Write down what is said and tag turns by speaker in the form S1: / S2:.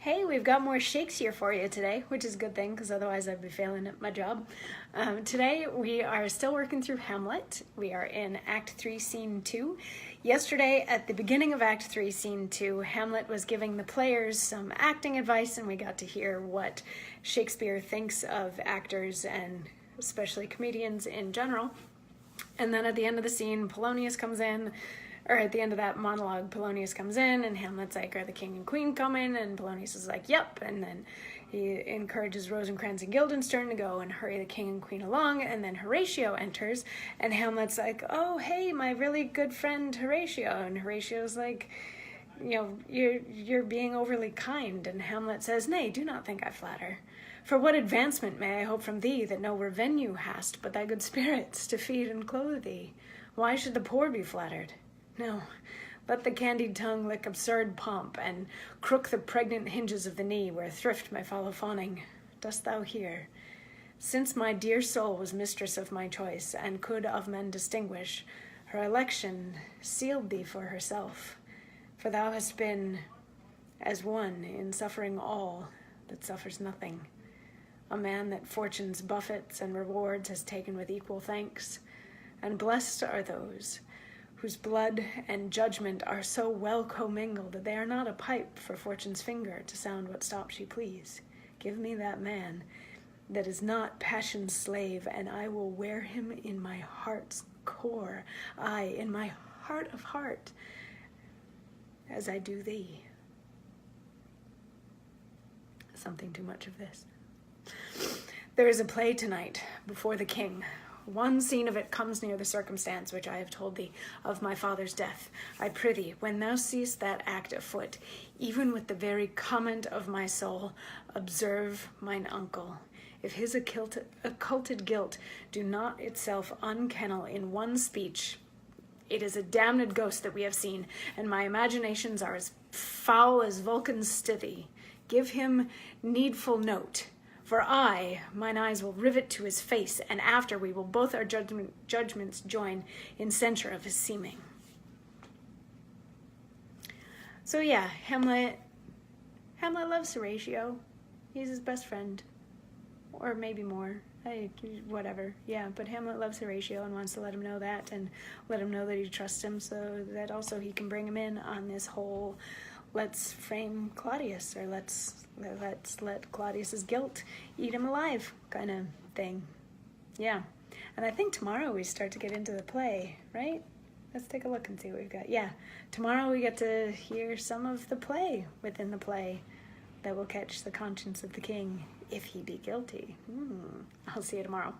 S1: Hey, we've got more Shakesyear for you today, which is a good thing because otherwise I'd be failing at my job. Today we are still working through Hamlet. We are in Act 3, Scene 2. Yesterday, at the beginning of Act 3, Scene 2, Hamlet was giving the players some acting advice, and we got to hear what Shakespeare thinks of actors and especially comedians in general. And then at the end of the scene, Polonius comes in, or at the end of that monologue, Polonius comes in, and Hamlet's like, are the king and queen coming? And Polonius is like, yep. And then he encourages Rosencrantz and Guildenstern to go and hurry the king and queen along. And then Horatio enters, and Hamlet's like, oh, hey, my really good friend Horatio. And Horatio's like, you're being overly kind. And Hamlet says, nay, do not think I flatter. For what advancement may I hope from thee, that no revenue hast, but thy good spirits to feed and clothe thee? Why should the poor be flattered? No, let the candied tongue lick absurd pomp, and crook the pregnant hinges of the knee, where thrift may follow fawning. Dost thou hear? Since my dear soul was mistress of my choice, and could of men distinguish, her election sealed thee for herself. For thou hast been as one in suffering all that suffers nothing. A man that fortune's buffets and rewards has taken with equal thanks, and blessed are those whose blood and judgment are so well commingled that they are not a pipe for fortune's finger to sound what stop she please. Give me that man that is not passion's slave, and I will wear him in my heart's core, aye, in my heart of heart, as I do thee. Something too much of this. There is a play tonight before the king. One scene of it comes near the circumstance which I have told thee of my father's death. I prithee, when thou seest that act afoot, even with the very comment of my soul, observe mine uncle. If his occulted guilt do not itself unkennel in one speech, it is a damned ghost that we have seen, and my imaginations are as foul as Vulcan's stithy. Give him needful note. For mine eyes will rivet to his face, and after we will both our judgments join in censure of his seeming. So yeah, Hamlet loves Horatio. He's his best friend. Or maybe more. Whatever. Yeah, but Hamlet loves Horatio and wants to let him know that, and let him know that he trusts him, so that also he can bring him in on this whole let's frame Claudius, or let's let Claudius's guilt eat him alive kind of thing. Yeah. And I think tomorrow we start to get into the play, right? Let's take a look and see what we've got. Yeah. Tomorrow we get to hear some of the play within the play that will catch the conscience of the king if he be guilty. I'll see you tomorrow.